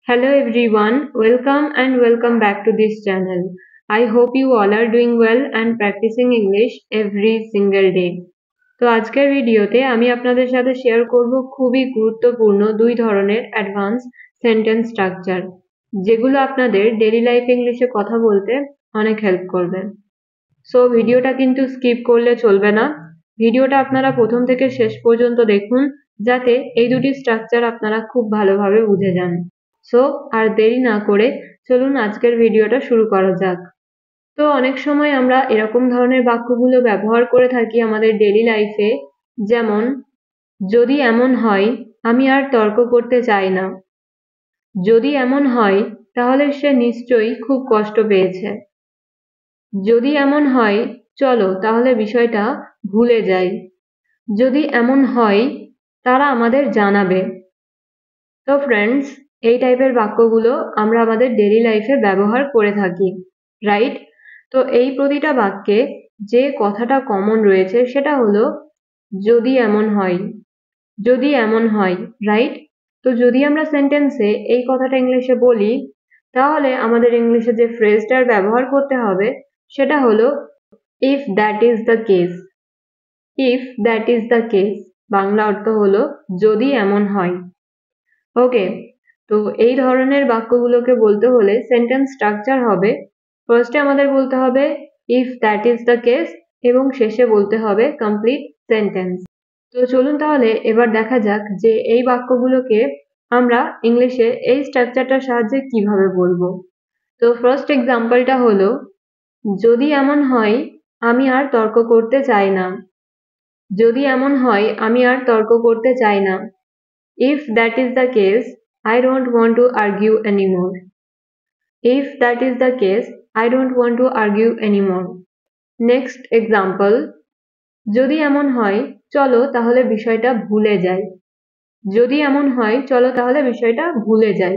Hello everyone, welcome back to this channel. I hope you all are doing well and practicing English every single day. তো আজকের ভিডিওতে আমি আপনাদের সাথে share করব খুবই গুরুত্বপূর্ণ দুই ধরনের অ্যাডভান্স সেন্টেন্স স্ট্রাকচার যেগুলো আপনাদের ডেইলি লাইফ ইংলিশে কথা বলতে অনেক হেল্প করবে। সো ভিডিওটা কিন্তু স্কিপ করলে চলবে না। ভিডিওটা আপনারা প্রথম থেকে শেষ পর্যন্ত দেখুন যাতে এই দুটি স্ট্রাকচার আপনারা খুব ভালোভাবে বুঝে যান। সো আর দেরি না করে চলুন আজকের ভিডিওটা শুরু করা যাক। তো অনেক সময় আমরা এরকম ধরনের বাক্যগুলো ব্যবহার করে থাকি আমাদের ডেইলি লাইফে, যেমন যদি এমন হয় আমি আর তর্ক করতে চাই না। যদি এমন হয় তাহলে সে নিশ্চয়ই খুব কষ্ট পেয়েছে। যদি এমন হয় চলো তাহলে বিষয়টা ভুলে যাই। যদি এমন হয় তারা আমাদের জানাবে। তো ফ্রেন্ডস, এই টাইপের বাক্যগুলো আমরা আমাদের ডেইলি লাইফে ব্যবহার করে থাকি, রাইট? তো এই প্রতিটা বাক্যে যে কথাটা কমন রয়েছে সেটা হলো যদি এমন হয়। যদি এমন হয়, রাইট? তো যদি আমরা সেন্টেন্সে এই কথাটা ইংলিশে বলি তাহলে আমাদের ইংলিশে যে ফ্রেজটার ব্যবহার করতে হবে সেটা হলো if that is the case. If that is the case Bangla অর্থ হলো যদি এমন হয়। ওকে, তো এই ধরনের বাক্যগুলোকে বলতে হলে সেন্টেন্স স্ট্রাকচার হবে, ফার্স্টে আমাদের বলতে হবে if that is the case এবং শেষে বলতে হবে কমপ্লিট সেন্টেন্স। তো চলুন তাহলে এবার দেখা যাক যে এই বাক্যগুলোকে আমরা ইংলিশে এই স্ট্রাকচারটার সাহায্যে কিভাবে বলবো। তো ফার্স্ট এক্সাম্পলটা হলো যদি এমন হয় আমি আর তর্ক করতে চাই না। যদি এমন হয় আমি আর তর্ক করতে চাই না। If that is the case, I don't want to argue anymore. If that is the case, I don't want to argue anymore. Next example, যদি এমন হয় চলো তাহলে বিষয়টা ভুলে যাই। যদি এমন হয় চলো তাহলে বিষয়টা ভুলে যাই।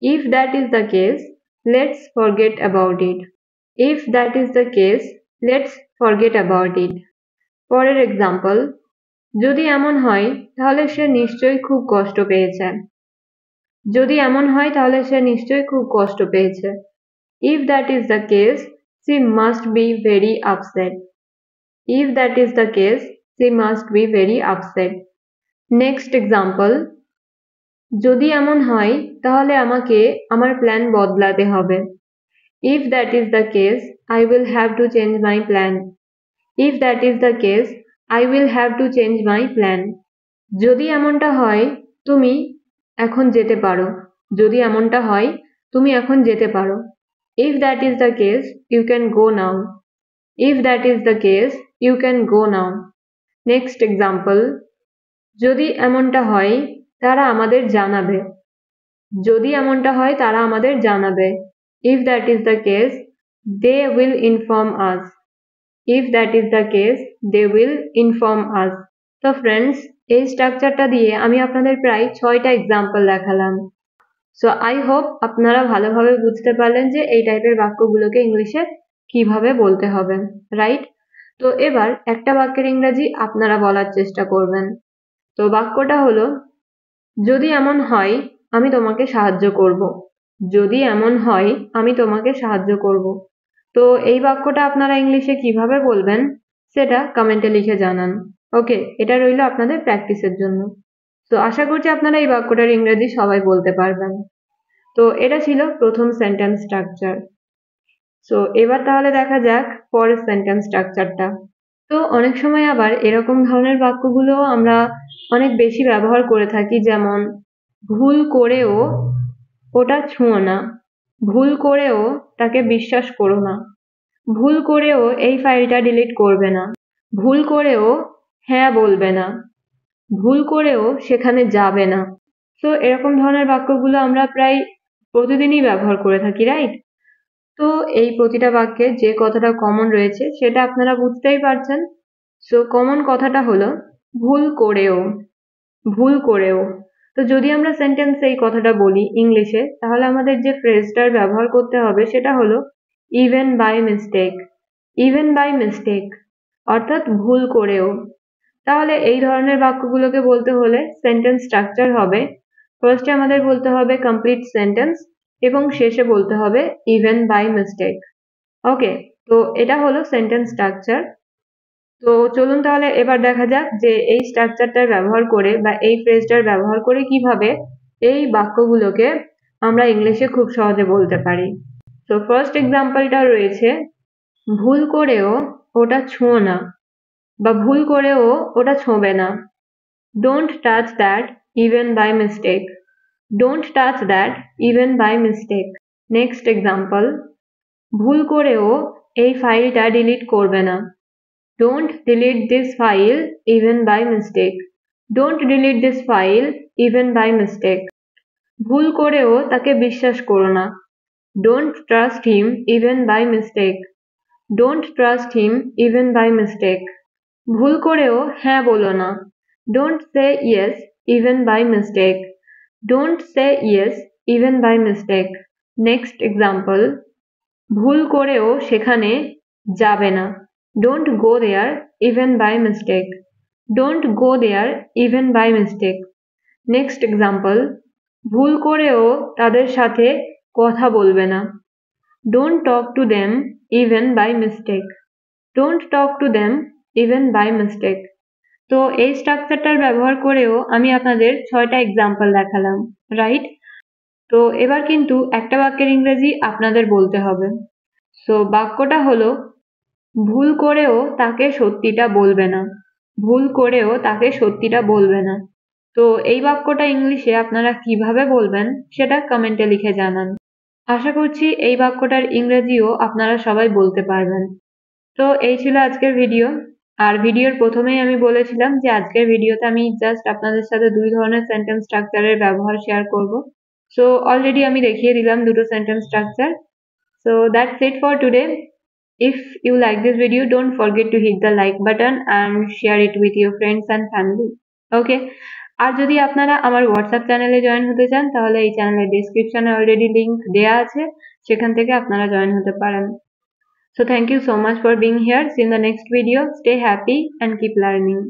If that is the case, let's forget about it. If that is the case, let's forget about it. পরের এক্সাম্পল, যদি এমন হয় তাহলে সে নিশ্চয়ই খুব কষ্ট পেয়েছে। যদি এমন হয় তাহলে সে নিশ্চয়ই খুব কষ্ট পেয়েছে। If that is the case, she must be very upset. If that is the case, she must be very upset. Next example, যদি এমন হয় তাহলে আমাকে আমার প্ল্যান বদলাতে হবে। If that is the case, I will have to change my plan. If that is the case, I will have to change my plan. যদি এমনটা হয় তুমি এখন যেতে পারো। যদি এমনটা হয় তুমি এখন যেতে পারো। If that is the case, you can go now. If that is the case, you can go now. Next example, যদি এমনটা হয় তারা আমাদের জানাবে। যদি এমনটা হয় তারা আমাদের জানাবে। If that is the case, they will inform us. If that is the case, they will inform us. তো ফ্রেন্ডস, এই স্ট্রাকচারটা দিয়ে আমি আপনাদের প্রায় 6টা এক্সাম্পল দেখালাম। সো আই হোপ আপনারা ভালোভাবে বুঝতে পারলেন যে এই টাইপের বাক্যগুলোকে ইংলিশে কিভাবে বলতে হবে, রাইট? তো এবার একটা বাক্যের ইংরেজি আপনারা বলার চেষ্টা করবেন। তো বাক্যটা হলো যদি এমন হয় আমি তোমাকে সাহায্য করব। যদি এমন হয় আমি তোমাকে সাহায্য করব। তো এই বাক্যটা আপনারা ইংলিশে কিভাবে বলবেন সেটা কমেন্টে লিখে জানান। ওকে, এটা রইল আপনাদের প্র্যাকটিসের জন্য। তো আশা করছি আপনারা এই বাক্যটার ইংরেজি সবাই বলতে পারবেন। তো এটা ছিল প্রথম সেন্টেন্স স্ট্রাকচার। সো এবার তাহলে দেখা যাক পরের সেন্টেন্স স্ট্রাকচারটা। তো অনেক সময় আবার এরকম ধরনের বাক্যগুলো আমরা অনেক বেশি ব্যবহার করে থাকি, যেমন ভুল করেও ওটা ছুঁয়ো না। ভুল করেও তাকে বিশ্বাস করো না। ভুল করেও এই ফাইলটা ডিলিট করবে না। ভুল করেও হ্যাঁ বলবে না। ভুল করেও সেখানে যাবে না। তো এরকম ধরনের বাক্যগুলো আমরা প্রায় প্রতিদিনই ব্যবহার করে থাকি, রাইট? তো এই প্রতিটা বাক্যে যে কথাটা কমন রয়েছে সেটা আপনারা বুঝতেই পারছেন। সো কমন কথাটা হলো ভুল করেও। ভুল করেও। তো যদি আমরা সেন্টেন্সে এই কথাটা বলি ইংলিশে তাহলে আমাদের যে ফ্রেজটার ব্যবহার করতে হবে সেটা হলো even by mistake. Even by mistake অর্থাৎ ভুল করেও। তাহলে এই ধরনের বাক্যগুলোকে বলতে হলে সেন্টেন্স স্ট্রাকচার হবে ফার্স্টে আমাদের বলতে হবে কমপ্লিট সেন্টেন্স এবং শেষে বলতে হবে ইভেন বাই মিস্টেক। ওকে, তো এটা হলো সেন্টেন্স স্ট্রাকচার। তো চলুন তাহলে এবার দেখা যাক যে এই স্ট্রাকচারটার ব্যবহার করে বা এই ফ্রেজটার ব্যবহার করে কিভাবে এই বাক্যগুলোকে আমরা ইংলিশে খুব সহজে বলতে পারি। তো ফার্স্ট এক্সাম্পলটা রয়েছে, ভুল করেও ওটা ছোঁয় না, বা ভুল করেও ওটা ছোঁবে না। Don't touch that even by mistake. Don't touch that even by mistake. Next example, ভুল করেও এই ফাইলটা ডিলিট করবে না। Don't delete this file even by mistake. Don't delete this file even by mistake. ভুল করেও তাকে বিশ্বাস করো না। Don't trust him even by mistake. Don't trust him even by mistake. ভুল করেও হ্যাঁ বলো না। Don't say yes even by mistake. Don't say yes even by mistake. Next example, ভুল করেও সেখানে যাবে না। Don't go there even by mistake. Don't go there even by mistake. Next example, ভুল করেও তাদের সাথে কথা বলবে না। Don't talk to them even by mistake. Don't talk to them even by mistake. তো এই স্ট্রাকচারটার ব্যবহার করেও আমি আপনাদের 6টা এক্সাম্পল দেখালাম, রাইট? তো এবার কিন্তু একটা বাক্যের ইংরেজি আপনাদের বলতে হবে। সো বাক্যটা হলো, ভুল করেও তাকে সত্যিটা বলবে না। ভুল করেও তাকে সত্যিটা বলবে না। তো এই বাক্যটা ইংলিশে আপনারা কিভাবে বলবেন সেটা কমেন্টে লিখে জানান। আশা করছি এই বাক্যটার ইংরেজিও আপনারা সবাই বলতে পারবেন। তো এই ছিল আজকের ভিডিও। আর ভিডিওর প্রথমেই আমি বলেছিলাম যে আজকের ভিডিওতে আমি জাস্ট আপনাদের সাথে 2 ধরনের সেন্টেন্স স্ট্রাকচারের ব্যবহার শেয়ার করব। সো অলরেডি আমি দেখিয়ে দিলাম দুটো sentence structure. So that's it for today. If you like this video, don't forget to hit the like button and share it with your friends and family. Okay? আর যদি আপনারা আমার WhatsApp চ্যানেলে join হতে চান তাহলে এই চ্যানেলের ডেসক্রিপশনে অলরেডি লিংক দেয়া আছে, সেখান থেকে আপনারা জয়েন হতে পারেন। So thank you so much for being here. See you in the next video. Stay happy and keep learning.